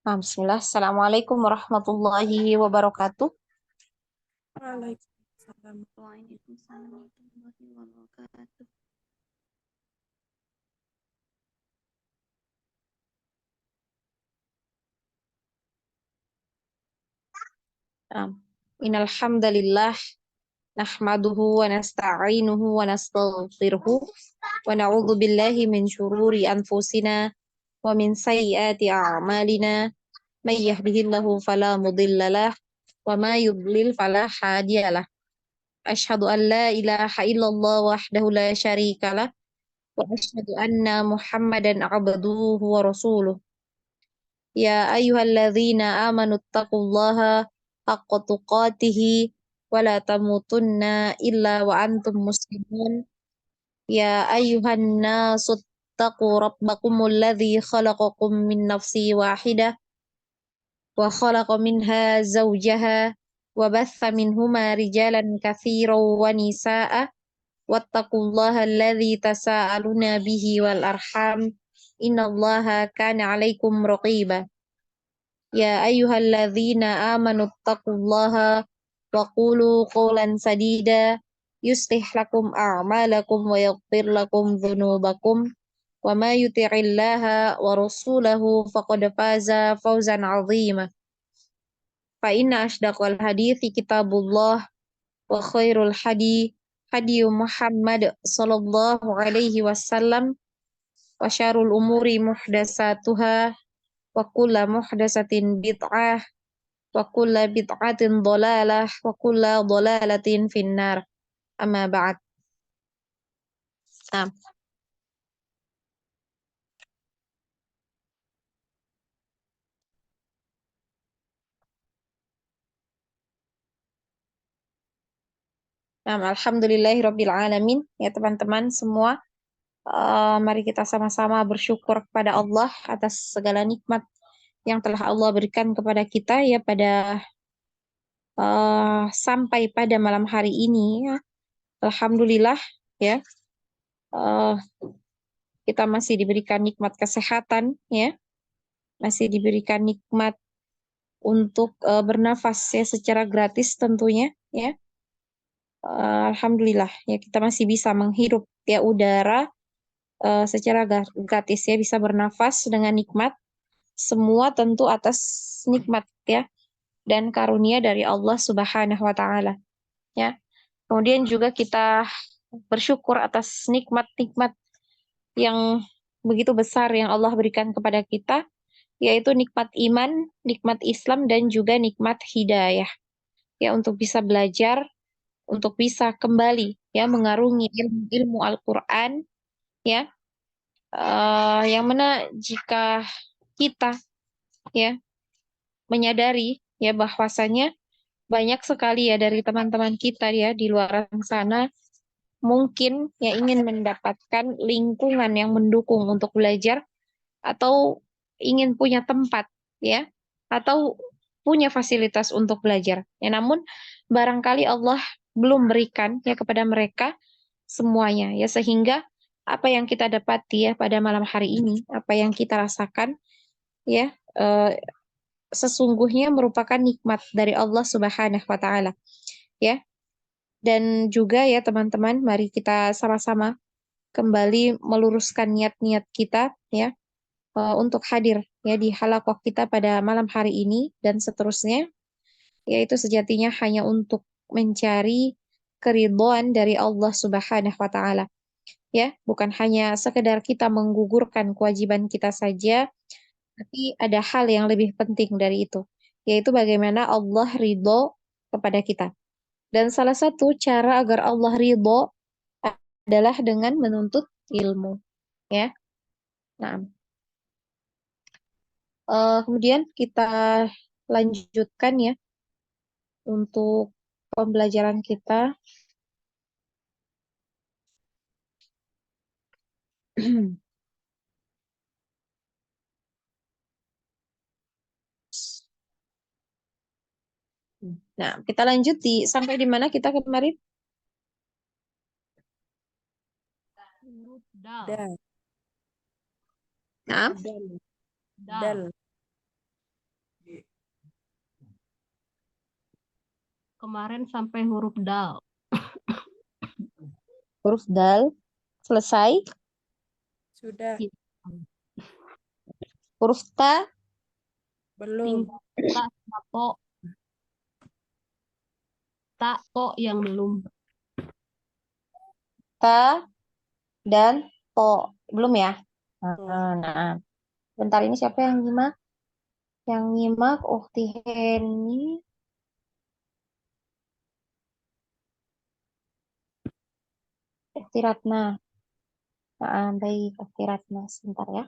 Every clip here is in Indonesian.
Bismillah. Assalamualaikum warahmatullahi wabarakatuh. Waalaikumsalam. Waalaikumsalam warahmatullahi wabarakatuh. Innal hamdalillah nahmaduhu wa nasta'inuhu wa nastaghfiruhu wa na'udzu billahi min syururi anfusina wa min sayyiati a'malina. May yahdihillahu fala mudhillalah wa may yudlil fala hadiyalah. Asyhadu an la ilaha illallah wahdahu la syarikalah wa asyhadu anna Muhammadan abduhu wa rasuluh. Ya ayyuhalladzina amanu taqullaha haqqa tuqatih wa la tamutunna illa wa antum muslimun. Ya ayyuhan nasu taqu rabbakumul ladzi khalaqakum min nafsin wahidah wa khalaqa minha zawjaha wa batha minhuma rijalan katsiran wa nisaa'a wattaqullaha alladzi tasaaluna bihi wal arham innallaha kana 'alaikum raqiba. Ya ayyuhalladzina amanu taqullaha wa qulu qawlan sadida yuslih lakum a'malakum wa yaghfir lakum dhunubakum wa ma yuti'illaha wa rasulahu faqad faza fawzan 'azima. Fa inna ashdaqal hadithi kitabullah wa khairul hadi Muhammad sallallahu alaihi wasallam wa syarrul umuri muhdatsatuha wa kullu muhdatsatin bid'ah wa kullu bid'atin dhalalah wa kullu dhalalatin finnar. Amma ba'd. Nah, alhamdulillahirabbil alamin. Ya teman-teman semua, mari kita sama-sama bersyukur kepada Allah atas segala nikmat yang telah Allah berikan kepada kita ya pada sampai pada malam hari ini ya. Alhamdulillah ya, uh, kita masih diberikan nikmat kesehatan ya, masih diberikan nikmat untuk bernafas ya secara gratis tentunya ya. Alhamdulillah ya kita masih bisa menghirup ya udara secara gratis ya, bisa bernafas dengan nikmat. Semua tentu atas nikmat ya dan karunia dari Allah Subhanahu wa taala ya. Kemudian juga kita bersyukur atas nikmat-nikmat yang begitu besar yang Allah berikan kepada kita, yaitu nikmat iman, nikmat Islam, dan juga nikmat hidayah. Ya, untuk bisa belajar, untuk bisa kembali ya mengarungi ilmu Al-Qur'an ya. Yang mana jika kita ya menyadari ya bahwasanya banyak sekali ya dari teman-teman kita ya di luar sana mungkin ya ingin mendapatkan lingkungan yang mendukung untuk belajar atau ingin punya tempat ya atau punya fasilitas untuk belajar. Ya, namun barangkali Allah belum berikan ya kepada mereka semuanya ya sehingga apa yang kita dapati ya pada malam hari ini, apa yang kita rasakan ya sesungguhnya merupakan nikmat dari Allah Subhanahu wa taala ya. Dan juga ya teman-teman, mari kita sama-sama kembali meluruskan niat-niat kita ya untuk hadir ya di halaqah kita pada malam hari ini dan seterusnya, yaitu sejatinya hanya untuk mencari keridhaan dari Allah Subhanahu wa taala. Ya, bukan hanya sekedar kita menggugurkan kewajiban kita saja, tapi ada hal yang lebih penting dari itu, yaitu bagaimana Allah ridho kepada kita. Dan salah satu cara agar Allah ridho adalah dengan menuntut ilmu, ya. Nah, kemudian kita lanjutkan ya untuk pembelajaran kita. Nah, kita lanjut sampai di mana kita kemarin? Huruf dal. Dal. Nah, Dal. Dal. Dal. kemarin sampai huruf dal. Huruf dal selesai. Sudah. Huruf ta Belum. Tinggal tak sama to. Tak to yang belum. ta dan to belum ya. Hmm. Nah, bentar ini siapa yang nyimak? Yang nyimak Ukti Heni. Ukti Ratna. Baik, Ukti Ratna. Sebentar ya.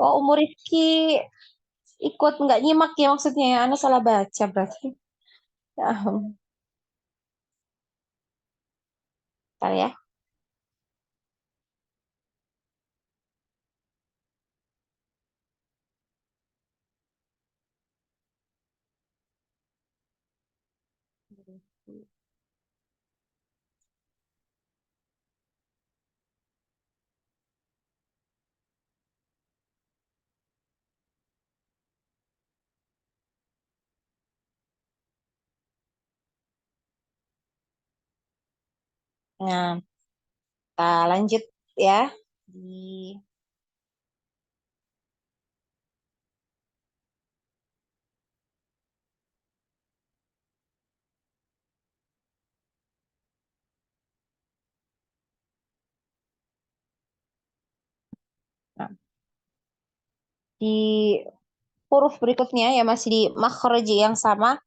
Oh, umur Rifki ikut nggak nyimak ya maksudnya ya. Anda salah baca berarti. Bentar ya. Nah, kita lanjut ya. Di nah, di huruf berikutnya ya masih di makhraj yang sama,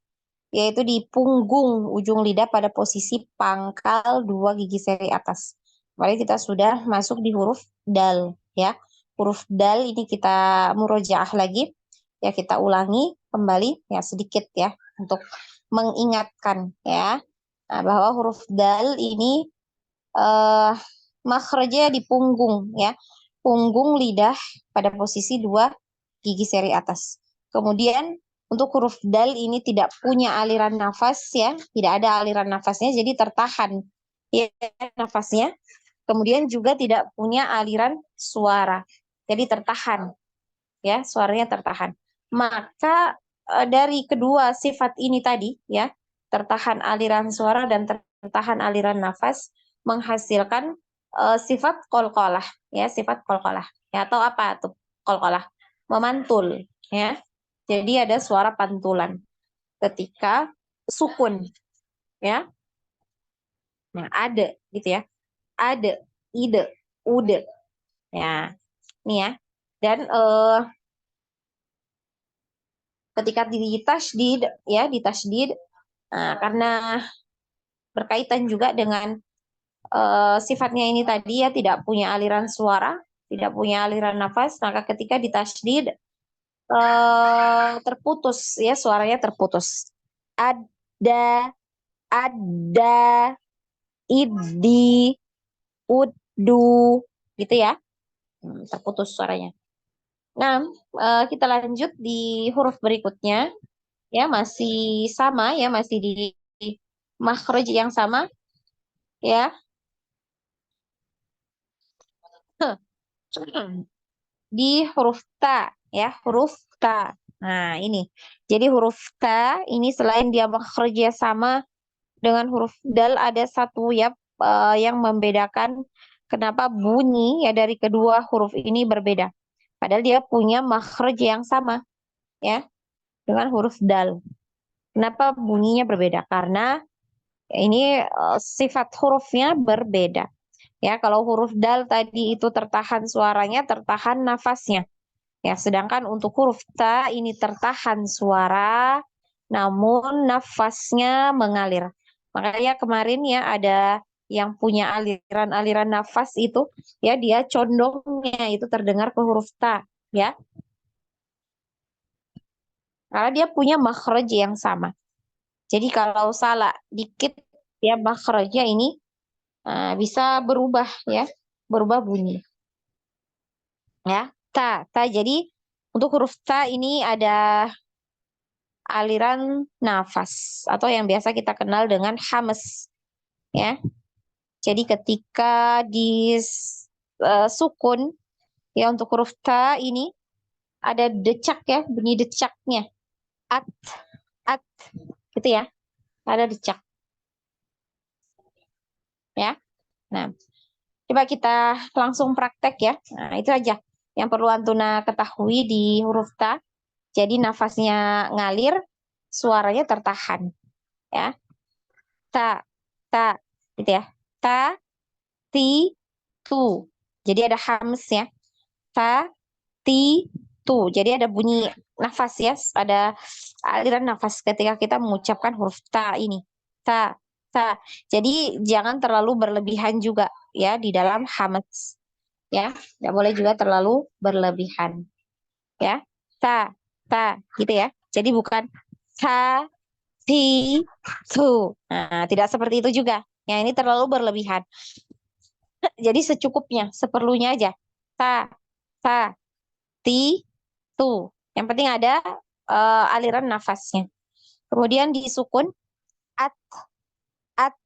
yaitu di punggung ujung lidah pada posisi pangkal dua gigi seri atas. Mari kita sudah masuk di huruf dal ya. Huruf dal ini kita murojaah lagi. Ya kita ulangi kembali ya sedikit ya untuk mengingatkan ya. Nah, bahwa huruf dal ini makhrajnya di punggung ya. Punggung lidah pada posisi dua gigi seri atas. Kemudian untuk huruf dal ini tidak punya aliran nafas ya, tidak ada aliran nafasnya jadi tertahan ya nafasnya. Kemudian juga tidak punya aliran suara. Jadi tertahan ya, suaranya tertahan. Maka dari kedua sifat ini tadi ya, tertahan aliran suara dan tertahan aliran nafas menghasilkan sifat qalqalah ya, sifat qalqalah ya, atau apa tuh qalqalah? Memantul ya. Jadi ada suara pantulan ketika sukun ya. Nah, ada gitu ya. Ada, ide, ude. Ya, ini ya. Dan ketika ditasydid ya, ditasydid karena berkaitan juga dengan sifatnya ini tadi ya, tidak punya aliran suara, tidak punya aliran nafas, maka ketika ditasydid terputus ya, suaranya terputus. Ada, idi, udu, gitu ya. Terputus suaranya. Nah, kita lanjut di huruf berikutnya. Ya, masih sama ya, masih di makhraj yang sama ya. Di huruf ta ya, huruf ta. Nah, ini. Jadi huruf ta ini selain dia makhrajnya sama dengan huruf dal, ada satu ya yang membedakan kenapa bunyi ya dari kedua huruf ini berbeda. Padahal dia punya makhraj yang sama ya dengan huruf dal. Kenapa bunyinya berbeda? Karena ini sifat hurufnya berbeda. Ya, kalau huruf dal tadi itu tertahan suaranya, tertahan nafasnya. Ya, sedangkan untuk huruf ta ini tertahan suara, namun nafasnya mengalir. Makanya kemarin ya ada yang punya aliran-aliran nafas itu, ya dia condongnya itu terdengar ke huruf ta, ya. Karena dia punya makhraj yang sama. Jadi kalau salah dikit ya makhrajnya ini bisa berubah ya, berubah bunyi. Ya, ta, ta. Jadi untuk huruf ta ini ada aliran nafas atau yang biasa kita kenal dengan hamas ya. Jadi ketika di sukun ya untuk huruf ta ini ada decak ya, bunyi decaknya. At, gitu ya. Ada decak ya. Nah, coba kita langsung praktek ya. Nah, itu aja yang perlu Antuna ketahui di huruf ta. Jadi nafasnya ngalir, suaranya tertahan ya. Ta, ta, gitu ya. Ta, ti, tu. Jadi ada hams ya. Ta, ti, tu. Jadi ada bunyi nafas ya. Ada aliran nafas ketika kita mengucapkan huruf ta ini. Ta, ta. Jadi jangan terlalu berlebihan juga ya di dalam hams ya. Tidak boleh juga terlalu berlebihan ya. Ta, ta, gitu ya. Jadi bukan ta, ti, tu. Nah, tidak seperti itu juga. Yang ini terlalu berlebihan. Jadi secukupnya, seperlunya aja. Ta, ta, ti, tu. Yang penting ada aliran nafasnya. Kemudian disukun at, at.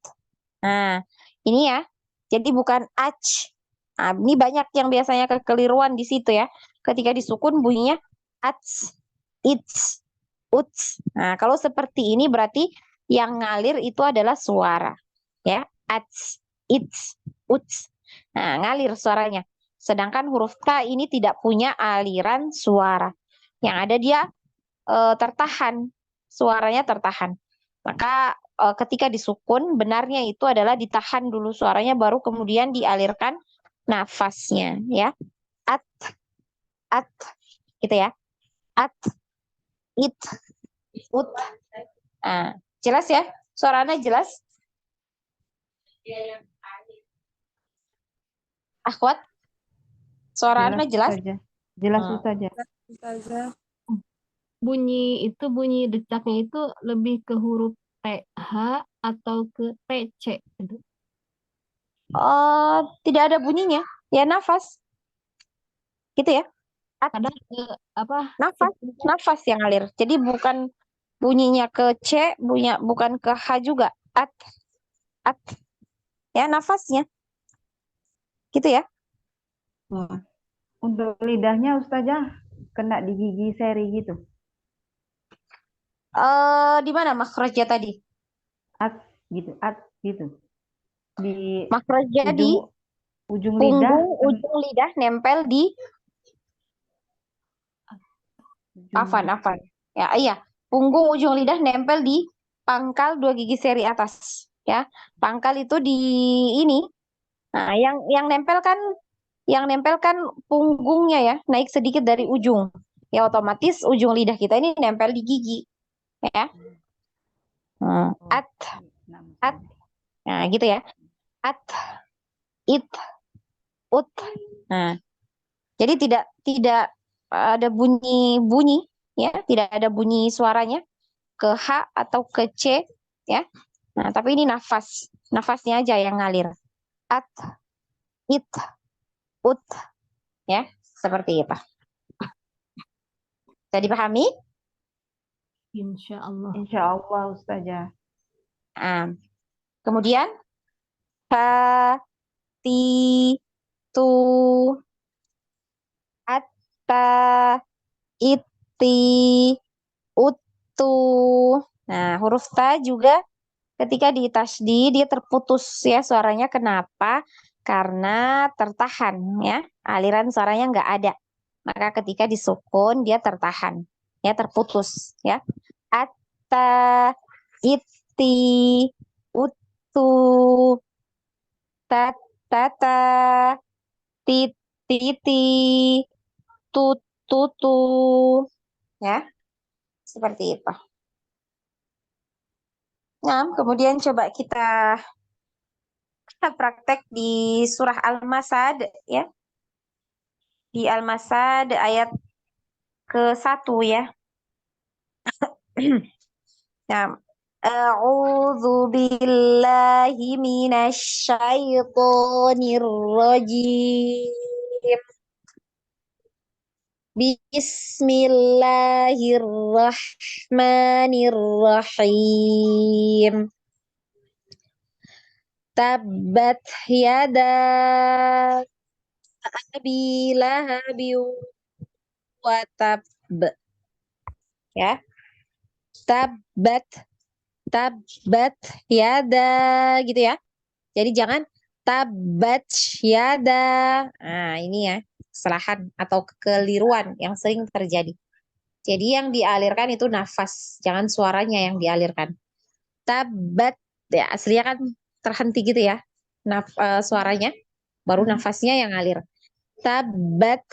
Nah, ini ya. Jadi bukan ach. Nah, ini banyak yang biasanya kekeliruan di situ ya. Ketika disukun bunyinya ats, its, uts. Nah, kalau seperti ini berarti yang ngalir itu adalah suara. Ya, ats, its, uts. Nah, ngalir suaranya. Sedangkan huruf ta ini tidak punya aliran suara. Yang ada dia tertahan. Suaranya tertahan. Maka ketika disukun, benarnya itu adalah ditahan dulu suaranya, baru kemudian dialirkan nafasnya. Ya, at, at, gitu ya. At, it, ut. Nah, jelas ya? Suaranya jelas? Akhwat, suaranya jelas? saja. Jelas Hmm. saja. Ustazah. Bunyi decaknya itu lebih ke huruf TH atau ke TC gitu. Tidak ada bunyinya. Ya, nafas. Gitu ya. At, Kadang apa nafas, nafas yang ngalir. Jadi bukan bunyinya ke C, bukan ke H juga. At, ya nafasnya. Gitu ya. Wah. Untuk lidahnya Ustazah kena di gigi seri gitu. Di mana makhrajnya tadi? At gitu. Di Makhrajnya di ujung lidah. punggung ujung lidah nempel di afan. Ya, iya. Punggung ujung lidah nempel di pangkal dua gigi seri atas. Ya, pangkal itu di ini. Nah, yang nempel kan punggungnya ya, naik sedikit dari ujung. Ya, otomatis ujung lidah kita ini nempel di gigi. Ya. At, at. Nah, gitu ya. At, it, ut. Nah, jadi tidak ada bunyi ya, tidak ada bunyi suaranya ke H atau ke C ya. Nah, tapi ini nafasnya aja yang ngalir. At, it, ut ya, seperti itu. Bisa dipahami? insya Allah. Insya Allah Ustazah. Nah, kemudian ha, ti, tu, atta, iti, utu. Nah, huruf ta juga ketika di tasdi dia terputus ya suaranya. Kenapa? Karena tertahan ya, aliran suaranya nggak ada. Maka ketika disukun dia tertahan, ya terputus ya. Atta, iti, utu, tata, titi, tutu, ya seperti itu. Nah, kemudian coba kita praktek di surah Al-Masad ya. Di Al-Masad ayat ke-1 ya. Nah, A'udzu billahi minasyaitonir rajim. Bismillahirrahmanirrahim. Tabbat yada abi lahabi wa tab. Ya. Tabbat, tabbat yada gitu ya. Jadi jangan tabbat yada. Nah, ini ya kesalahan atau kekeliruan yang sering terjadi. Jadi yang dialirkan itu nafas, jangan suaranya yang dialirkan. Tabbat ya aslinya kan terhenti gitu ya. Suaranya baru nafasnya yang ngalir. Tabbat,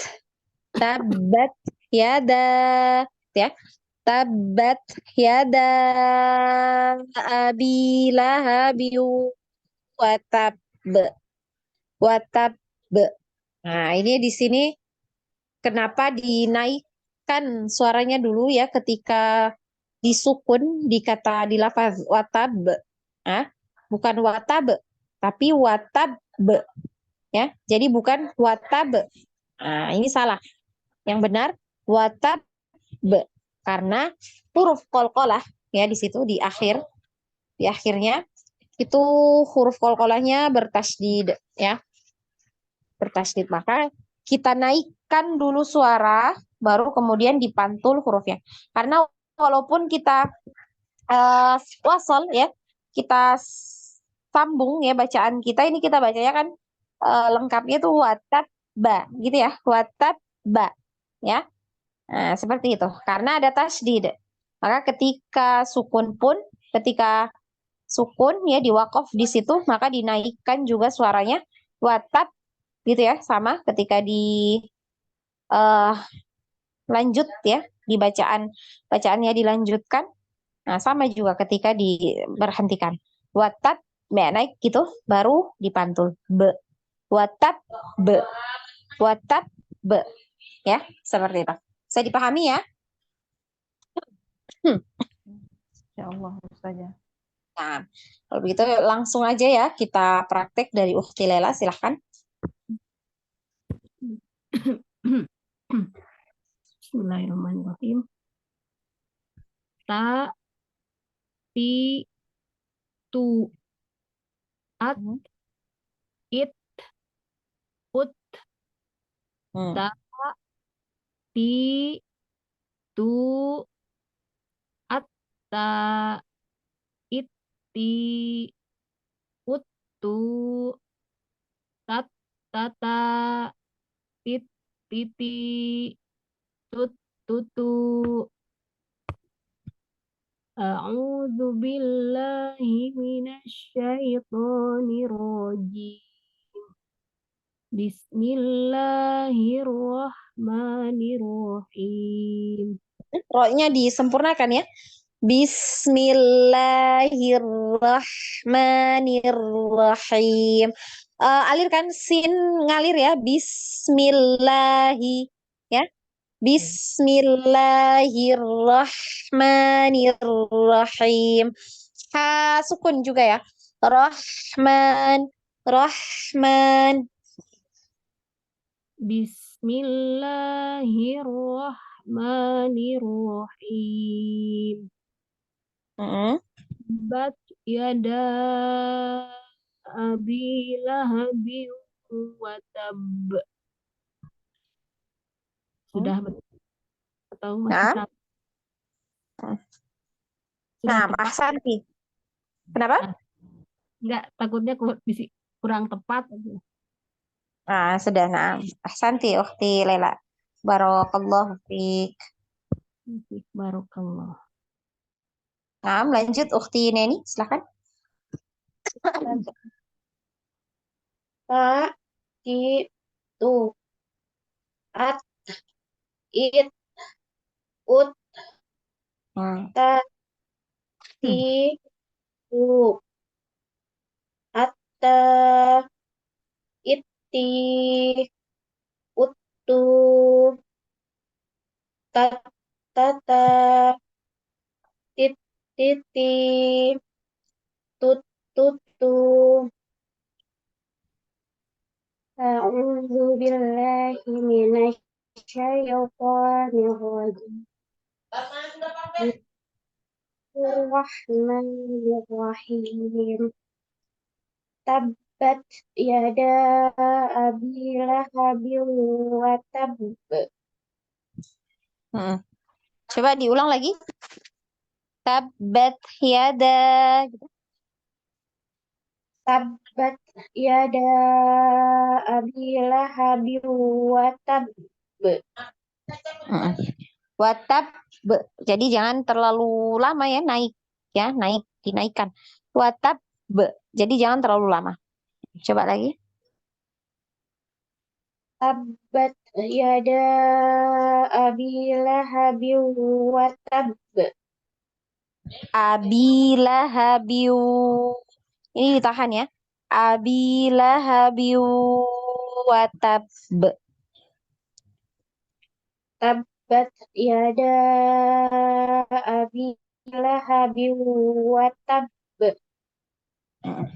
tabbat yada ya. Tabbat yada abi lahabi wa tab. Watab. Nah, ini di sini kenapa dinaikkan suaranya dulu ya ketika disukun di kata di lafaz watab. Ah, bukan watab, tapi watab ya. Jadi bukan watab. Nah, ini salah. Yang benar watab karena huruf qalqalah ya di situ di akhirnya itu huruf qalqalahnya bertasydid ya. Bertasydid, maka kita naikkan dulu suara baru kemudian dipantul hurufnya, karena walaupun kita wasol ya, kita sambung ya bacaan kita, ini kita bacanya kan lengkapnya tuh watab ba gitu ya, watab ba ya. Nah, seperti itu karena ada tasydid, maka ketika sukun ya di wakof di situ maka dinaikkan juga suaranya watab gitu ya, sama ketika lanjut ya di bacaannya dilanjutkan. Nah, sama juga ketika diberhentikan. Watat naik gitu baru dipantul be. Watat be. Watat be. Ya, seperti itu. Bisa dipahami ya? Ya Allah, Ustazah. Nah, kalau begitu langsung aja ya kita praktek dari Ukhti Lela, silahkan. Bismillahirrahmanirrahim. Ta, ti, tu, at, it, ut, ta, ti, tu, at, ta, it, ti, ut, tu, tat, tata, tit, titi, tut, tutu. A'udzu billahi minasyaitonir rajim. Bismillahirrahmanirrahim. Ro-nya disempurnakan ya. Bismillahirrahmanirrahim. Alirkan sin ngalir ya. Bismillahi ya. Bismillahirrahmanirrahim. Ha sukun juga ya. Rahman, Rahman. Bismillahirrahmanirrahim. Bat yada abi lahabi wa tab. Sudah atau masih Nah. salah? Nah, Sudah Pak Santi. Kenapa? Enggak, takutnya kurang tepat. Nah, sudah. Nah, Santi, Ukhti Lela. Barakallahu fiik. Barakallah. Nah, lanjut Ukhti Neni, silakan. Ta, ti, tu, at, it, ut, ta, ti, tu, at, ta, it, ti, ut, tu, ta, ta, ta, tit, titi, tut, tut, tu. A'udzu billahi minasyaitonir rajim. Bismillahirrahmanirrahim. tabbat yada abi lahabin wa tabb. Mm-mm. Coba diulang lagi. Tabbat yada. Tabbat yada abi lahabin wa tabb. Mm-mm. Watab. Jadi jangan terlalu lama ya naik. Ya, naik. Dinaikkan. Watab. Jadi jangan terlalu lama. Coba lagi. Tabbat yada abi lahabin wa tabb. Abilahabiu. Ini ditahan ya. Abilahabiu watab. Tabbat yada abi lahabin wa tabb.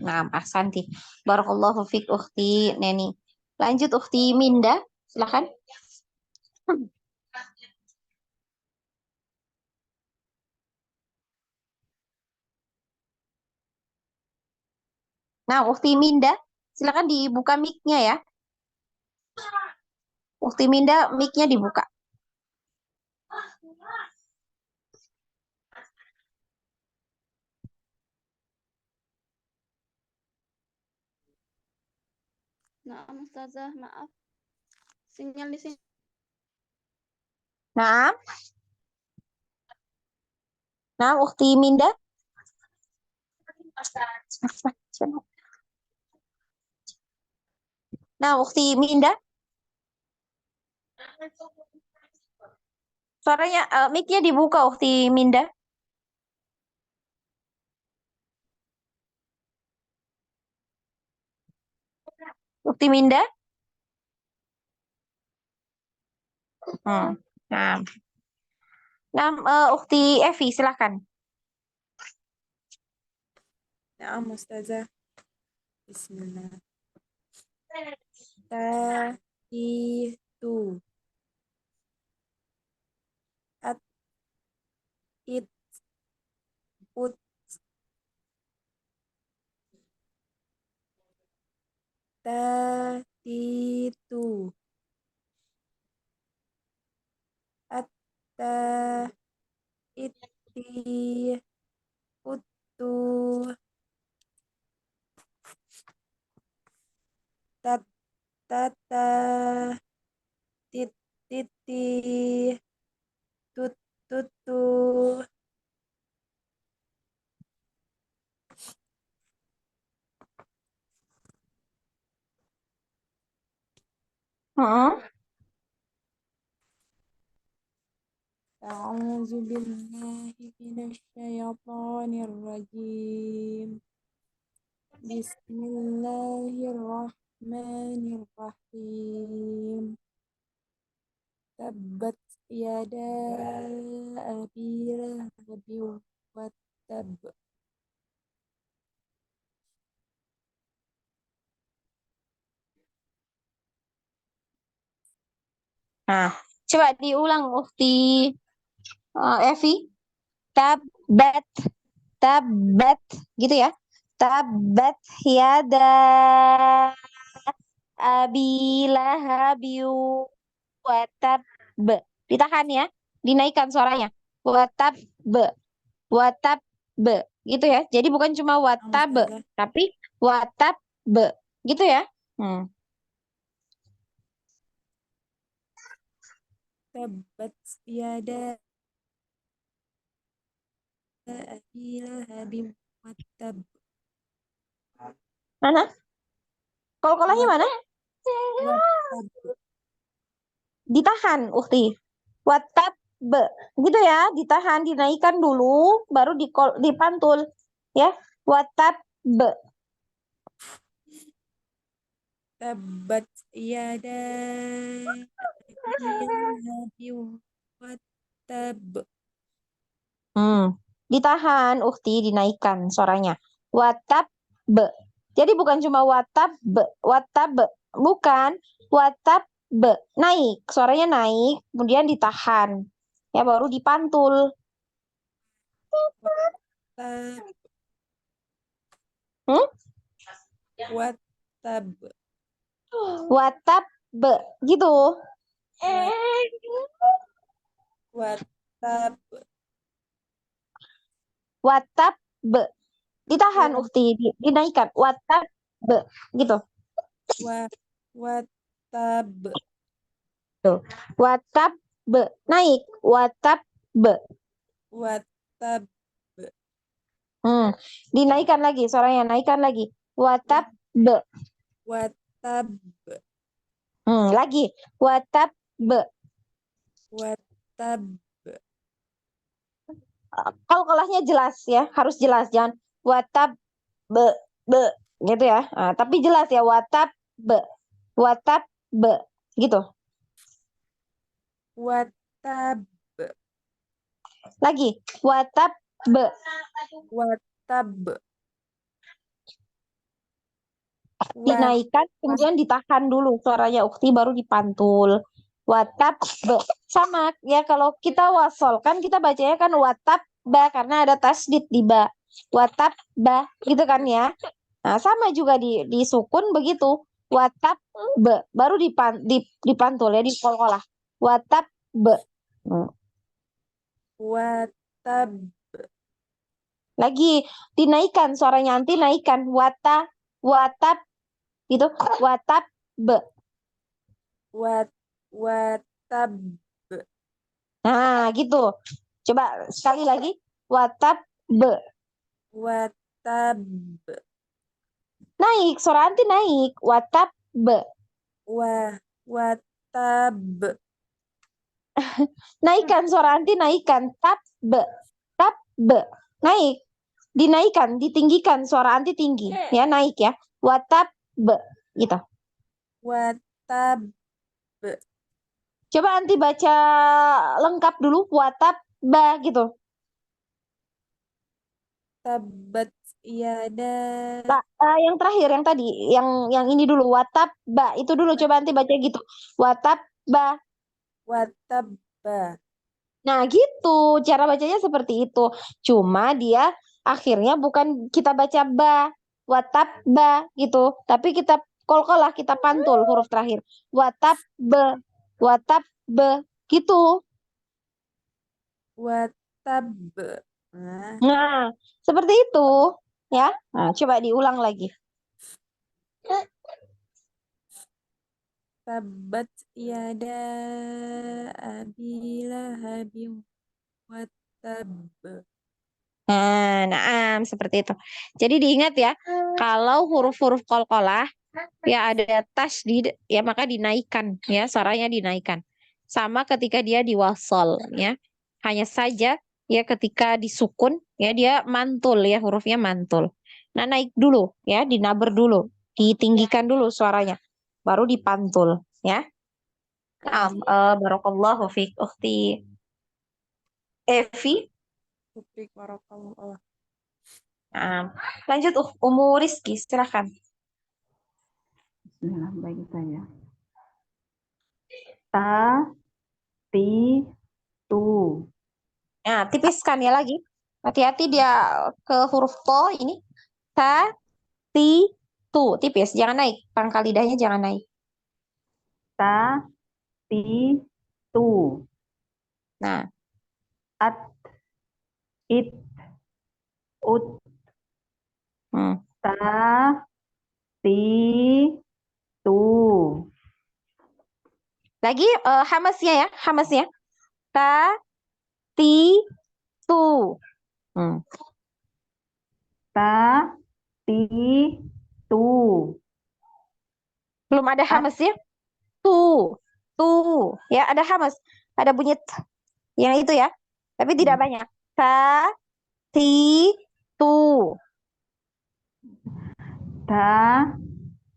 Nah, ahsanti. Barakallahu fiik ukhti Neni. Lanjut ukhti Minda, silakan. Nah, ukhti Minda, silakan dibuka mic-nya ya. Ukhti Minda, mic-nya dibuka. Nah, Ustazah, maaf. Sinyal di sini. Nah, nah ukhti Minda. Nah, ukhti Minda. Suaranya, mic-nya dibuka ukhti Minda. Ukhti Minda. Nah, ukhti Evi, silakan. Naam Ustazah. Bismillah. Itu. At. It. Ut. Itu. Atta. Iti. Utu. Tat. Tata. Tit. Titi. Tut. Tutu. Heeh. أعوذ بالله من الشيطان الرجيم بسم الله الرحمن الرحيم تبت يدا أبي لهب وتب. Nah, coba diulang ukhti Evi. Tabat, tabat, gitu ya. Tabat yada abi lahabiu watab. Ditahan ya, dinaikkan suaranya. Watab, watab, gitu ya. Jadi bukan cuma watab, Ustazah. tapi watab, gitu ya. تبت يدا أبي لهب وتب. Mana? Kolkolahnya mana? وتب. Ditahan, Ukti. Watab, gitu ya. Ditahan, dinaikkan dulu, baru dipantul. Ya, watab, تبت يدا أبي لهب وتب. Ditahan, Ukti, dinaikkan suaranya. Watab, jadi bukan cuma watab, bukan. Watab, naik, suaranya naik, kemudian ditahan. Ya, baru dipantul. تب. Hmm? watab, Watab gitu. watab, Watab ditahan Wa- ukti, dinaikkan. Watab gitu. watab, Tuh. Watab naik. Watab watab, dinaikkan lagi, suaranya naikkan lagi. Watab watab, lagi. Watab watab, Qalqalahnya jelas ya, harus jelas, jangan watab be gitu ya. Nah, tapi jelas ya, watab gitu. watab, Lagi watab watab, dinaikkan kemudian ditahan dulu suaranya ukti baru dipantul. Watab sama ya, kalau kita wasol kan kita bacanya kan watab karena ada tasdid di ba. Watab gitu kan ya. Nah, sama juga di sukun begitu. Watab baru dipantul ya, di qalqalah. Watab watab, Lagi dinaikkan suaranya, nanti naikkan watab gitu. Watab watab, Nah, gitu. Coba sekali lagi. Watab watab, naik, suara anti naik. Watab watab, naikkan, suara anti naikkan. Tab naik, dinaikkan, ditinggikan, suara anti tinggi ya, naik ya. Watab gitu. watab, Coba anti baca lengkap dulu. Watab gitu. tabat yada, Yang terakhir, yang tadi, yang ini dulu. Watab itu dulu, coba anti baca gitu. Watab watabba, Nah, gitu. Cara bacanya seperti itu. Cuma dia akhirnya bukan kita baca watab gitu. Tapi kita qalqalah, kita pantul huruf terakhir. Watab watab gitu. watab. Nah, Nah, seperti itu. Ya. Nah, coba diulang lagi. tabat yada abi lahabin watab. Nah, seperti itu. Jadi diingat ya, kalau huruf-huruf qalqalah ya ada tasdid ya, maka dinaikkan ya, suaranya dinaikkan. Sama ketika dia diwasal ya. Hanya saja ya ketika disukun ya dia mantul ya, hurufnya mantul. Nah, naik dulu ya, dinaber dulu, ditinggikan dulu suaranya, baru dipantul ya. Barakallahu fiik ukhti Evi. Tupik warakallah. Lanjut Umu Rizky, silakan. Bismillah, baik saja. Ta, ti, tu. Nah, tipiskan ya lagi. Hati-hati dia ke huruf to ini. Ta, ti, tu. Tipis, jangan naik. Pangkal lidahnya jangan naik. Ta, ti, tu. Nah, At, it, ut. Ta, ti, tu. lagi hamasnya ya, hamasnya. Ta, ti, tu. Ta, ti, tu. Belum ada hamasnya. Tu, tu. Ya, ada hamas. Ada bunyi t, yang itu ya. Tapi tidak banyak. Ta, ti, tu. Ta,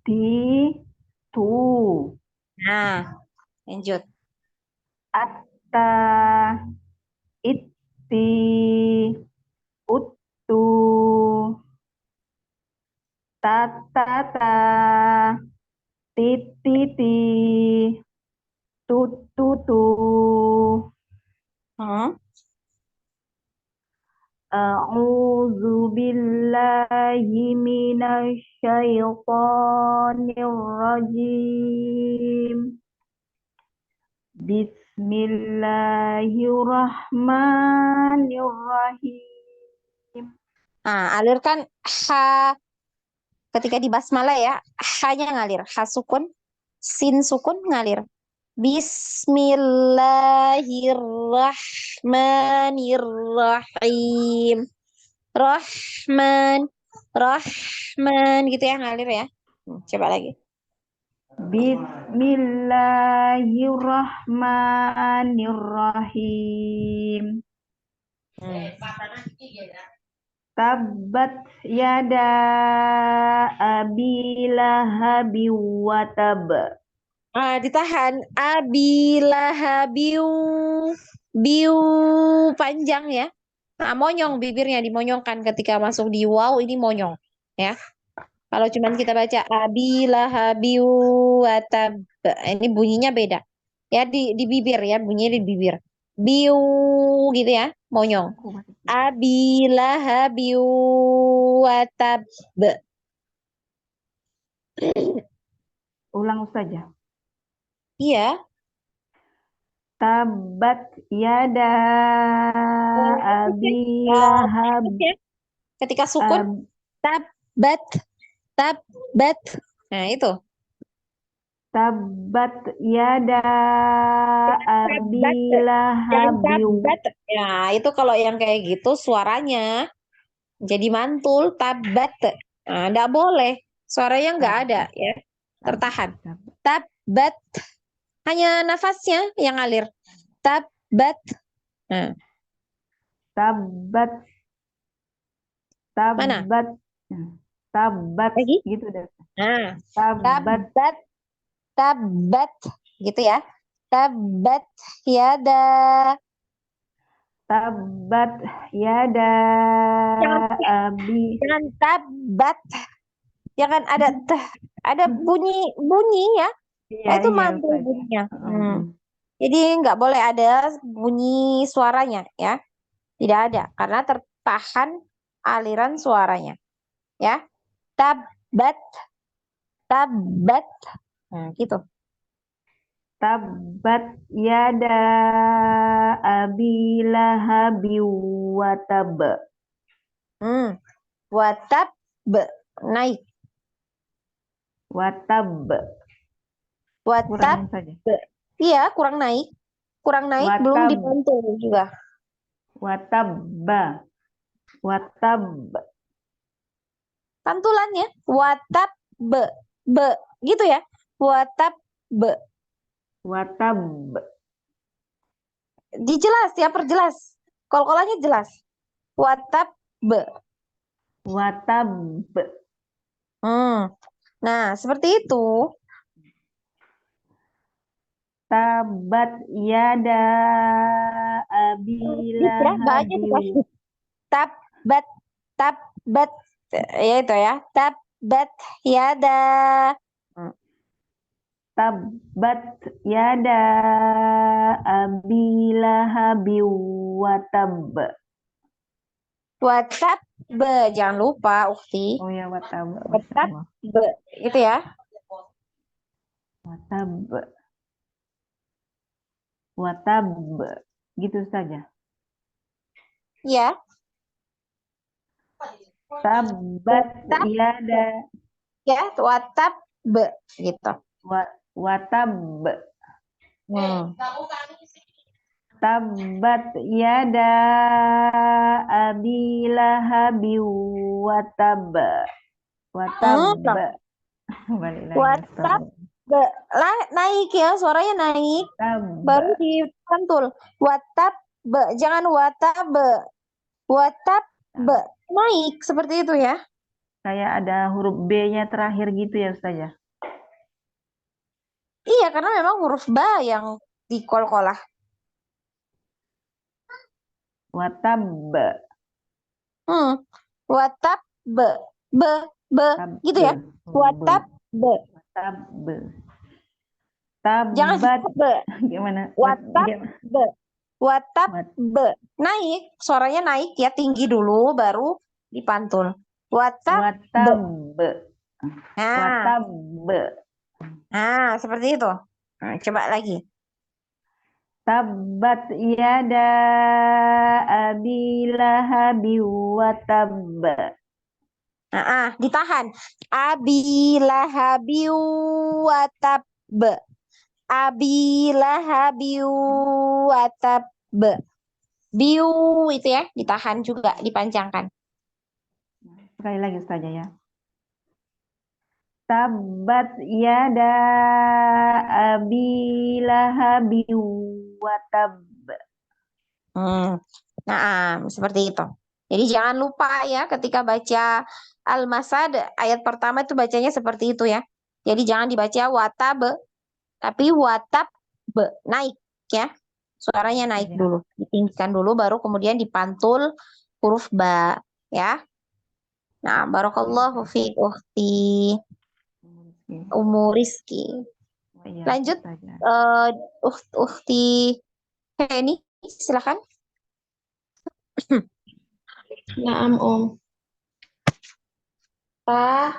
ti, tu. Nah, lanjut. Atta, itti, uttu. Tatata, tititi, tututu. A'udzu billahi minasyaitonir rajim. Bismillahirrahmanirrahim. Nah, alirkan ha ketika di basmalah ya. Ha-nya ngalir. Ha sukun, sin sukun ngalir. Bismillahirrahmanirrahim. Rahman, Rahman gitu ya ngalir ya. Coba lagi. Bismillahirrahmanirrahim. Tabbat yada abi lahabi wa tab. Ditahan. Abilahabiu. Biu panjang ya. Nah, monyong bibirnya dimonyongkan ketika masuk di waw ini monyong ya. Kalau cuman kita baca abilahabiu watab ini bunyinya beda. Ya di bibir ya, bunyinya di bibir. Biu gitu ya, monyong. Abilahabiu watab. Ulang saja. Iya. Tabbat yada abi lahab. Ketika sukun tabbat. Tabbat. Nah, itu. Tabbat yada abi lahab. Ya, itu kalau yang kayak gitu suaranya jadi mantul tabbat. Nah, enggak boleh. Suaranya enggak ada ya. Tertahan. Tabbat. Hanya nafasnya yang ngalir. Tabbat. Nah. Tabbat. Mana? Tabbat Lagi? gitu deh. Nah, Tabbat. Tabbat gitu ya. Tabbat yada. Tabbat yada abi. Jangan tabbat. Jangan ada bunyi ya. Iya, Itu iya, mantul Ustazah. bunyinya. Jadi nggak boleh ada bunyi suaranya ya. Tidak ada karena tertahan aliran suaranya. Ya. Tabbat. Tabbat. Nah, gitu. Tabbat yada abi lahabi wa tab. Watab naik. Watab. Watab. Kurang saja. Iya, kurang naik. Kurang naik belum Watab. dibantu juga. Watabba. Watab. Pantulannya watab gitu ya. Watab Watab. dijelas ya, perjelas. Kol-kolannya jelas. Watab Watab. Nah, seperti itu. Tabat yada abi lahabi. Tabbat ya itu ya. Tabbat yada. Tabbat yada abi lahabi wa tab. Watab jangan lupa ukti. Oh ya, watab. Watab itu ya. Watab. Watab. Gitu saja. Ya. Tabbat yada. Ya, watab gitu. Watab. Tabbat yada abi lahabi wa tab. Watab. Balik lagi. Watab naik ya, suaranya naik. Baru dipantul. Watab jangan watab. Watab naik seperti itu ya. Kayak ada huruf B-nya terakhir gitu ya, Ustazah? Iya, karena memang huruf ba yang dikol-kolah. Watab. Watab gitu ya. Watab Tab. jangan Tabbat. be. Gimana? Watab Watab Wat, be. Naik, suaranya naik ya, tinggi dulu baru dipantul. Watab be. watab. Nah, Watab. seperti itu. Nah, coba lagi. Tabbat yada abi lahabi watab. Ditahan. Abi lahabi watab. Abi lahabi watab. Biu itu ya, ditahan juga, dipanjangkan. Sekali lagi Ustazah ya. Tabbat yada abi lahabi watab. Seperti itu. Jadi jangan lupa ya ketika baca Al-Masad ayat pertama itu bacanya seperti itu ya. Jadi jangan dibaca watab, tapi watab naik ya. Suaranya naik Ya. dulu, ditinggikan dulu baru kemudian dipantul huruf ba ya. Nah, barakallahu fiik ukhti Ummu Rizki. Iya, Lanjut Ustazah. ukhti Heni, silakan. Naam Ta,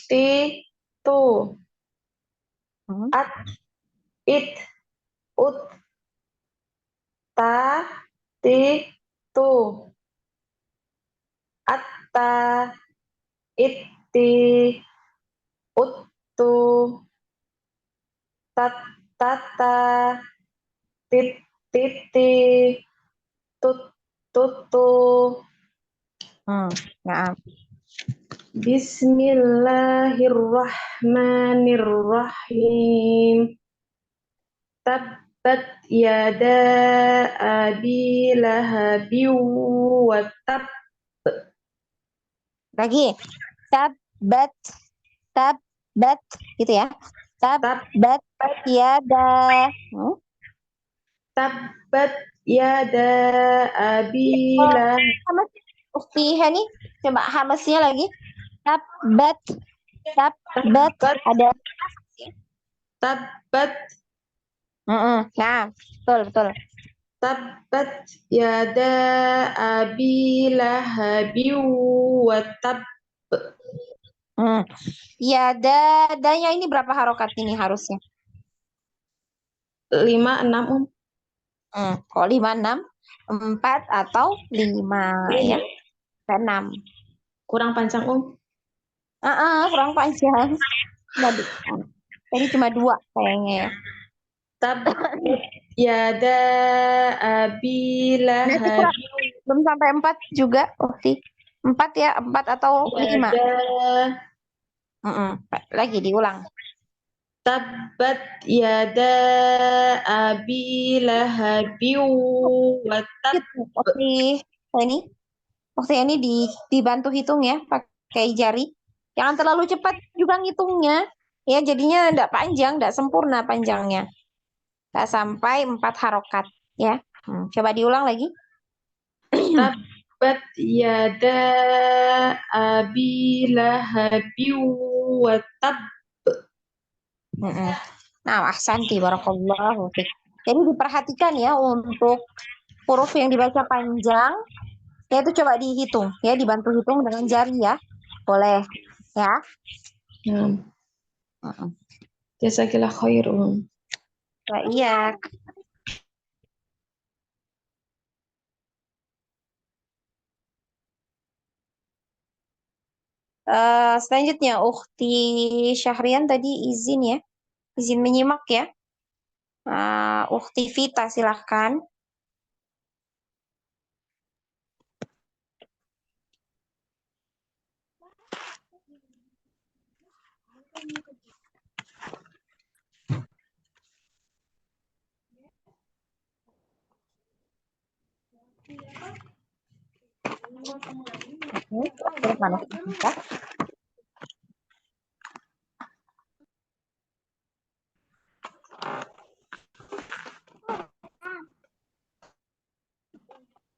ti, tu. At, it, ut. Ta, ti, tu. Atta, itti, uttu. Tata, titi, tutu. Nah, Bismillahirrahmanirrahim. Tabbat yada abi lahabi wa tab. lagi tabbat gitu ya. Tabbat yada. Tabbat yada abi lahab. Ukti Hani, coba hamasnya lagi. Tabbat ada. Tabbat. Nah, betul. Tabbat yada abi lahabi wa tab. Yadanya ini berapa harokat ini harusnya? 5, 6 Kok 5, 6? 4 atau 5 ya? 6. Kurang panjang Kurang panjang. Tadi cuma 2 kayaknya ya. Tabbat yada abi lahabi. Belum sampai 4 juga, Ukti. 4 ya, 4 atau 5. Lagi diulang. Tabbat yada abi lahabi wa tab. Waktu ini dibantu hitung ya, pakai jari. Jangan terlalu cepat juga ngitungnya. Ya, jadinya enggak panjang, enggak sempurna panjangnya. Enggak sampai 4 harokat ya. Coba diulang lagi. Tabbat yada abi lahabi wa tab. Nah, ahsanti barakallahu fiik. Jadi diperhatikan ya untuk huruf yang dibaca panjang, ya itu coba dihitung ya, dibantu hitung dengan jari ya. Boleh ya. Jazakillah khairun. Iya. Selanjutnya Ukhti Syahrian tadi izin ya. Izin menyimak ya. Ukhti Vita silahkan.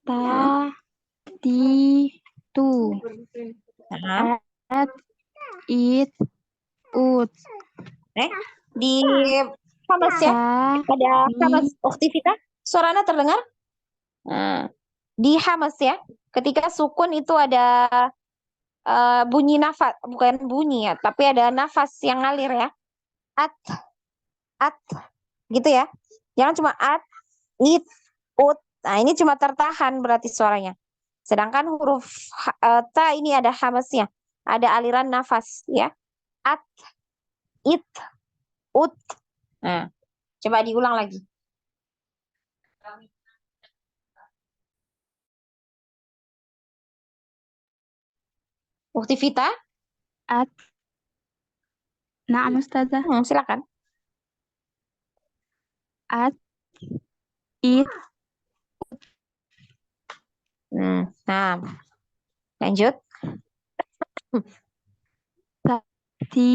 Ta, ti, tu. At, it, ut. Di Hamas ya. Ada Hamas Ukhti Vita. Suaranya terdengar? Nah, di hamas ya. Ketika sukun itu ada bunyi nafas, bukan bunyi ya, tapi ada nafas yang ngalir ya. At, at, gitu ya. Jangan cuma at, it, ut. Nah, ini cuma tertahan berarti suaranya. Sedangkan huruf ta ini ada hamasnya, ada aliran nafas ya. At, it, ut. Nah, coba diulang lagi. Ukti Vita, At. Naam Ustazah. silakan. At. It. Nah, lanjut. Ti.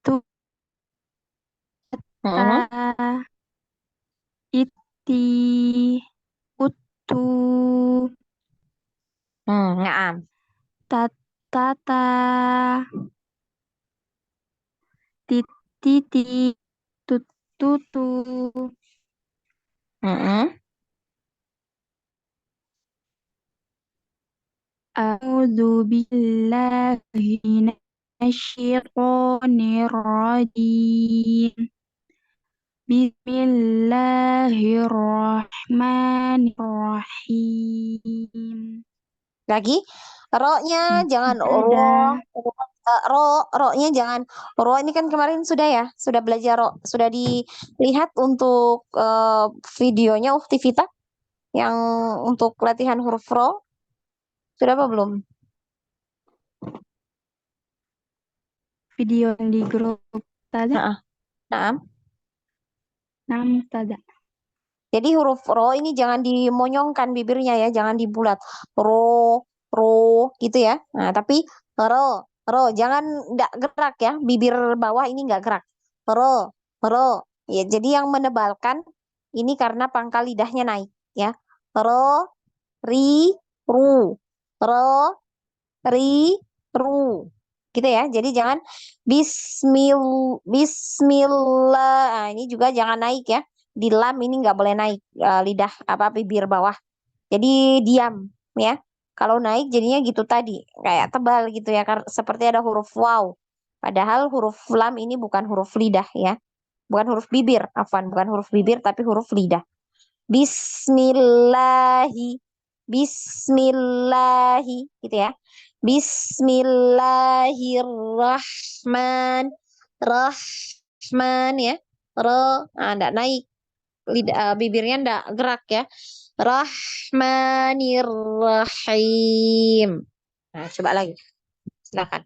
Tu. Mm-mm. Ta. Iti. Utu. Naam. Tata. Titi. Tutu. Mm-mm. A'udzu billahi minasyaitonir rajim. Bismillahirrahmanirrahim. Lagi, ro-nya jangan Ada. ro-nya jangan ro. Ini kan kemarin sudah ya, sudah belajar ro, sudah dilihat untuk videonya Ukti Vita yang untuk latihan huruf ro. Sudah apa belum? Video yang di grup Ustazah. Naam. Naam Ustazah. Jadi huruf ro ini jangan dimonyongkan bibirnya ya, jangan dibulat. Ro, gitu ya. Nah, tapi ro, jangan enggak gerak ya, bibir bawah ini enggak gerak. Ro. Ya, jadi yang menebalkan ini karena pangkal lidahnya naik ya. Ro, ri, ru. Ro, ri, ru. Gitu ya. Jadi jangan bismillah. Nah, ini juga jangan naik ya. Di lam ini nggak boleh naik lidah apa bibir bawah. Jadi diam ya. Kalau naik jadinya gitu tadi, kayak tebal gitu ya, seperti ada huruf waw. Padahal huruf lam ini bukan huruf lidah ya. Bukan huruf bibir, afwan, bukan huruf bibir tapi huruf lidah. Bismillahi. Bismillahi gitu ya. Bismillahirrahman ya. Enggak naik lidah, bibirnya enggak gerak ya. Rahmanirrahim. Nah, coba lagi. Silakan.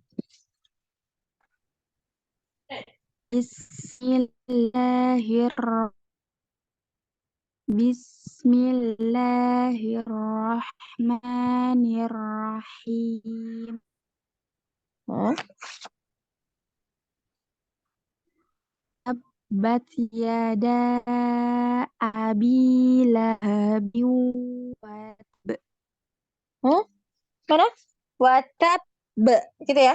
Bismillahirrahmanirrahim. Tabbat yada abi lahabi wa tab. Mana? Watab gitu ya.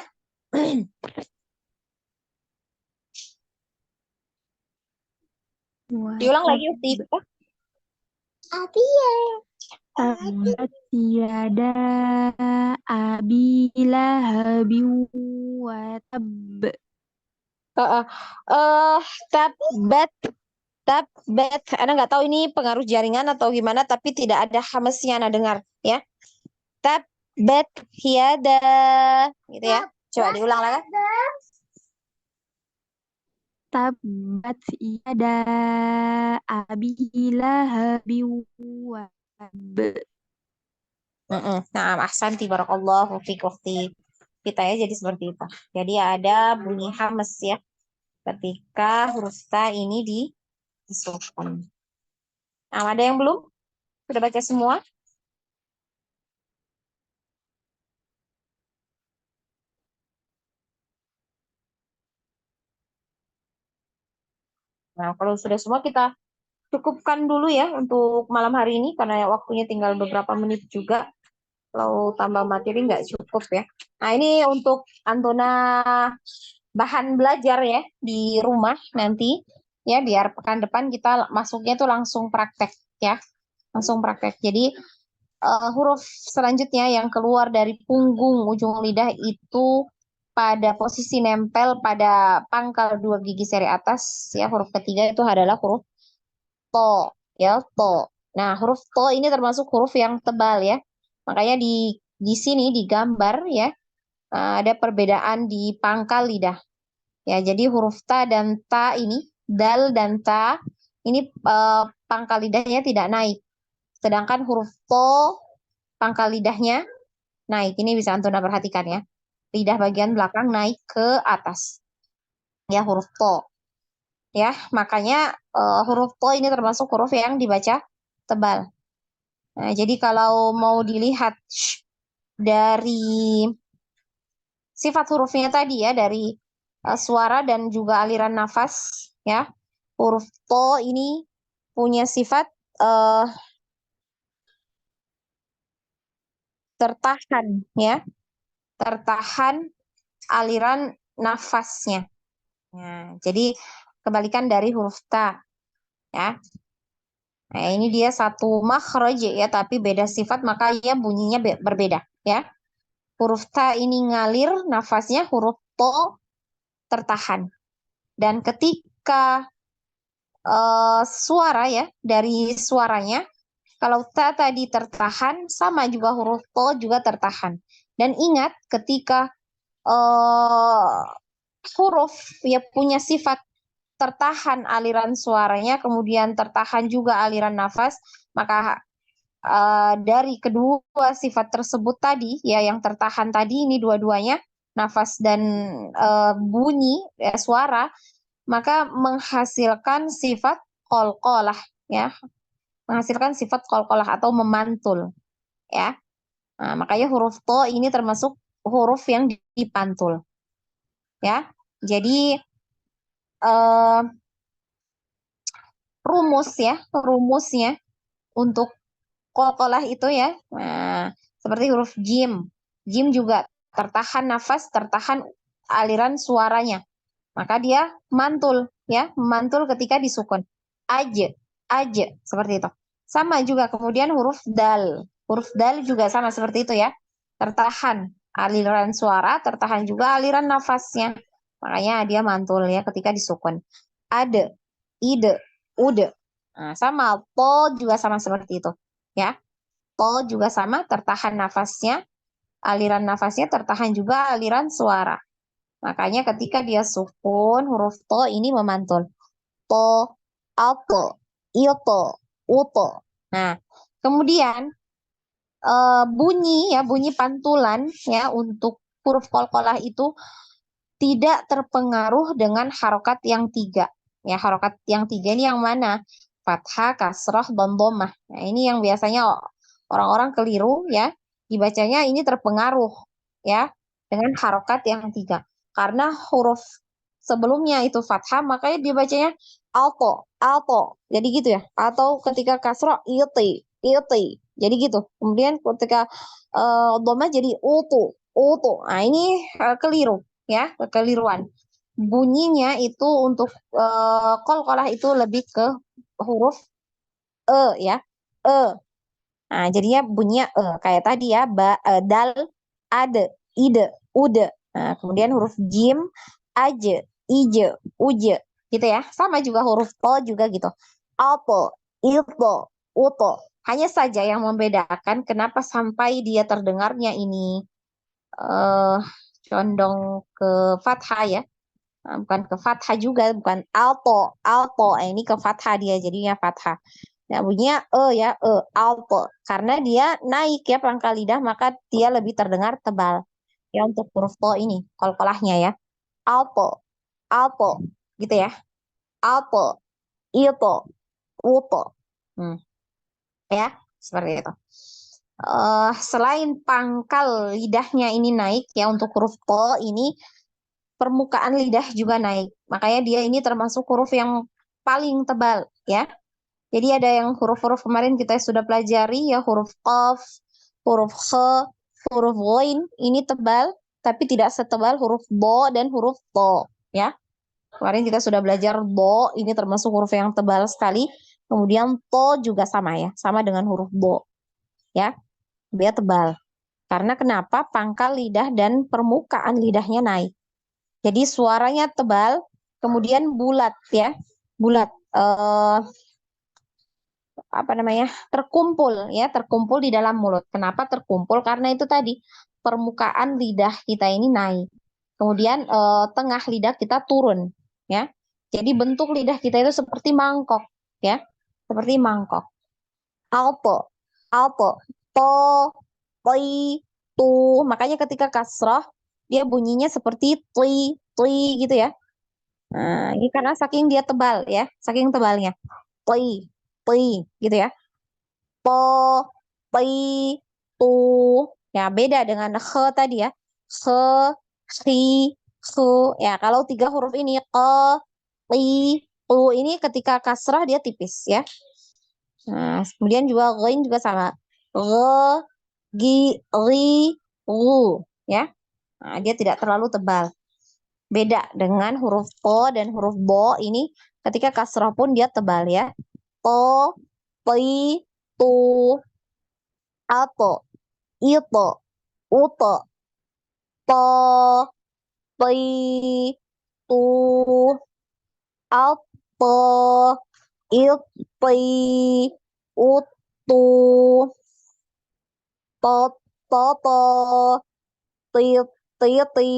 Diulang lagi Ukti. Tabbat yada abi lahabi wa tab. Tabbat. Anda nggak tahu ini pengaruh jaringan atau gimana, tapi tidak ada hamesnya Anda dengar ya. Tabbat yada gitu ya. Coba diulang lagi. Tabbat yada abi lahabi wa tab. Nah, ahsanti barakallahu fiik Ukti kita ya, jadi seperti itu. Jadi ada bunyi hames ya ketika huruf ta ini disukun. Nah, ada yang belum? Sudah baca semua? Nah, kalau sudah semua kita cukupkan dulu ya untuk malam hari ini karena waktunya tinggal beberapa menit juga. Kalau tambah materi nggak cukup ya. Nah, ini untuk Antona bahan belajar ya di rumah nanti ya, biar pekan depan kita masuknya tuh langsung praktek ya. langsung praktek. Jadi huruf selanjutnya yang keluar dari punggung ujung lidah itu pada posisi nempel pada pangkal dua gigi seri atas, ya. Huruf ketiga itu adalah huruf to, ya, to. Nah, huruf to ini termasuk huruf yang tebal, ya. Makanya di sini digambar, ya, ada perbedaan di pangkal lidah. Ya, jadi huruf ta dan ta ini, dal dan ta ini pangkal lidahnya tidak naik. Sedangkan huruf to pangkal lidahnya naik. Ini bisa Antuna perhatikan, ya. Lidah bagian belakang naik ke atas. Ya, huruf to. Ya, makanya huruf to ini termasuk huruf yang dibaca tebal. Nah, jadi kalau mau dilihat dari sifat hurufnya tadi, ya, dari suara dan juga aliran nafas, ya. Huruf to ini punya sifat tertahan, ya. Tertahan aliran nafasnya. Nah, jadi kebalikan dari huruf ta, ya. Nah, ini dia satu makhraj, ya, tapi beda sifat, maka ya bunyinya berbeda, ya. Huruf ta ini ngalir nafasnya, huruf to tertahan. Dan ketika suara, ya, dari suaranya, kalau ta tadi tertahan, sama juga huruf to juga tertahan. Dan ingat, ketika huruf, ya, punya sifat tertahan aliran suaranya, kemudian tertahan juga aliran nafas, maka dari kedua sifat tersebut tadi, ya, yang tertahan tadi ini dua-duanya, nafas dan bunyi, ya, suara, maka menghasilkan sifat qalqalah, ya, menghasilkan sifat qalqalah atau memantul, ya. Nah, makanya huruf to ini termasuk huruf yang dipantul, ya. Jadi rumusnya untuk qalqalah itu, ya. Nah, seperti huruf jim. Jim juga tertahan nafas, tertahan aliran suaranya. Maka dia mantul, ya, mantul ketika disukun. Aja, seperti itu. Sama juga kemudian huruf dal. Huruf dal juga sama seperti itu, ya. Tertahan aliran suara, tertahan juga aliran nafasnya. Makanya dia mantul, ya, ketika disukun. Ade, ide, ude. Nah, sama, po juga sama seperti itu, ya. Po juga sama, tertahan nafasnya, aliran nafasnya, tertahan juga aliran suara. Makanya ketika dia sukun, huruf to ini memantul. To, alto, ilto, uto. Nah, kemudian bunyi, ya, bunyi pantulan, ya, untuk huruf qalqalah itu tidak terpengaruh dengan harokat yang tiga. Ya, harokat yang tiga ini yang mana? Fathah, kasroh, dan dhammah. Nah, ini yang biasanya orang-orang keliru, ya, dibacanya ini terpengaruh, ya, dengan harokat yang tiga. Karena huruf sebelumnya itu fathah, makanya dibacanya alto, alto. Jadi gitu, ya. Atau ketika kasroh, ilti, ilti. Jadi gitu. Kemudian ketika dhammah jadi utu, utu. Nah, ini keliru, ya, kekeliruan. Bunyinya itu untuk qalqalah itu lebih ke huruf ya, Nah, jadinya bunyinya kayak tadi, ya, dal, ade, ide, ude. Nah, kemudian huruf jim, aje, ije, uje, gitu, ya. Sama juga huruf to juga gitu. Alto, ilto, uto. Hanya saja yang membedakan kenapa sampai dia terdengarnya ini condong ke fathah, ya. Nah, bukan ke fathah juga, bukan alto, alto. Ini ke fathah dia, jadinya fathah. Nah, bunyinya ya, alto. Karena dia naik, ya, pangkal lidah, maka dia lebih terdengar tebal. Ya, untuk huruf to ini, qalqalahnya, ya. Alto, alto, gitu, ya. Alto, ilto, uto. Ya, seperti itu. Selain pangkal lidahnya ini naik, ya, untuk huruf to ini, permukaan lidah juga naik. Makanya dia ini termasuk huruf yang paling tebal, ya. Jadi ada yang huruf-huruf kemarin kita sudah pelajari, ya, huruf qaf, huruf kha, huruf ghain, ini tebal, tapi tidak setebal huruf bo dan huruf to, ya. Kemarin kita sudah belajar bo, ini termasuk huruf yang tebal sekali. Kemudian to juga sama ya, sama dengan huruf bo. Ya, dia tebal. Karena kenapa? Pangkal lidah dan permukaan lidahnya naik. Jadi suaranya tebal, kemudian bulat ya, bulat. Apa namanya? Terkumpul ya, terkumpul di dalam mulut. Kenapa terkumpul? Karena itu tadi permukaan lidah kita ini naik. Kemudian tengah lidah kita turun ya. Jadi bentuk lidah kita itu seperti mangkok ya, seperti mangkok. Alpo, alpo, to, toi, tu. Makanya ketika kasroh dia bunyinya seperti tui, tui gitu ya. Nah, ini karena saking dia tebal ya, saking tebalnya. Tui, tui gitu ya. Po, pi, tu. Ya, beda dengan he tadi ya. He, si, su. Ya, kalau 3 huruf ini ke, li, tu ini ketika kasrah dia tipis ya. Nah, kemudian juga ghain juga sama. Ghe, gi, ri, ru ya. Nah, dia tidak terlalu tebal. Beda dengan huruf po dan huruf bo ini ketika kasrah pun dia tebal ya. Po, pi, tu, ato, ito, uto, to, ti, tu, alto, iti, utu, to, toto, ti, titi,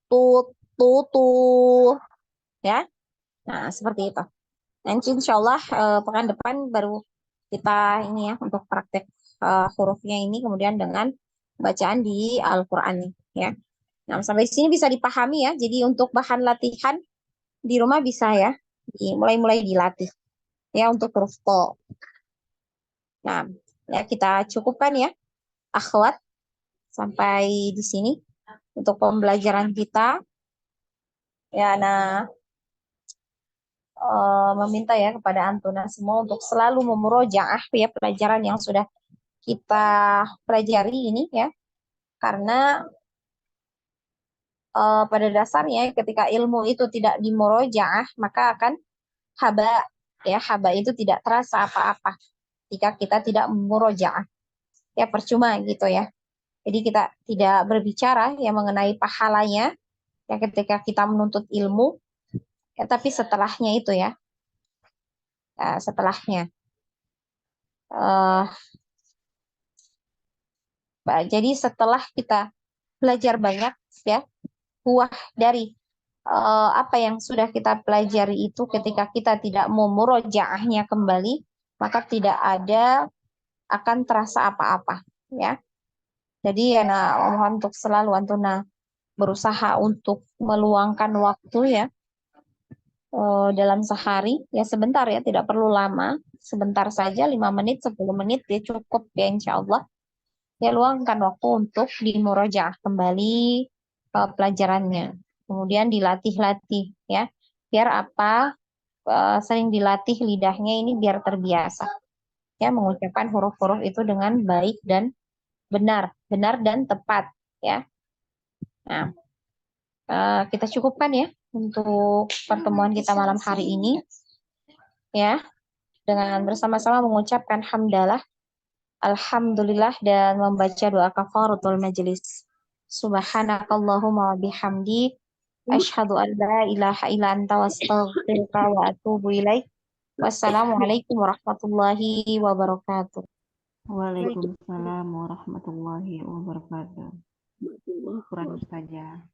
tu, tutu. Ya, nah seperti itu. Nanti insya Allah pekan depan baru kita ini ya untuk praktek hurufnya ini kemudian dengan bacaan di Al-Quran ya. Nah sampai sini bisa dipahami ya. Jadi untuk bahan latihan di rumah bisa ya, mulai-mulai dilatih ya untuk huruf to. Nah ya kita cukupkan ya akhwat sampai di sini untuk pembelajaran kita ya. Nah meminta ya kepada Antuna semua untuk selalu memurojaah ya pelajaran yang sudah kita pelajari ini ya, karena pada dasarnya ketika ilmu itu tidak dimurojaah maka akan haba ya, haba itu tidak terasa apa-apa jika kita tidak memurojaah ya, percuma gitu ya. Jadi kita tidak berbicara yang mengenai pahalanya ya ketika kita menuntut ilmu ya, tapi setelahnya itu ya, setelahnya jadi setelah kita belajar banyak ya, buah dari apa yang sudah kita pelajari itu ketika kita tidak mau murojaahnya kembali, maka tidak ada akan terasa apa-apa ya. Jadi ya mohon untuk selalu Antuna berusaha untuk meluangkan waktu ya dalam sehari ya, sebentar ya, tidak perlu lama, sebentar saja 5 menit 10 menit dia cukup ya insya Allah. Ya luangkan waktu untuk dimurojaah kembali pelajarannya. Kemudian dilatih-latih ya. Biar apa? Sering dilatih lidahnya ini biar terbiasa. Ya mengucapkan huruf-huruf itu dengan baik dan benar, benar dan tepat ya. Nah, kita cukupkan ya untuk pertemuan kita malam hari ini ya, dengan bersama-sama mengucapkan hamdalah, alhamdulillah, dan membaca doa kafaratul majelis. Subhanakallahumma wa bihamdik asyhadu an la ilaha illa anta wastaghfiruka wa atubu ilaik. Wassalamualaikum warahmatullahi wabarakatuh. Waalaikumsalam warahmatullahi wabarakatuh. Kurang saja.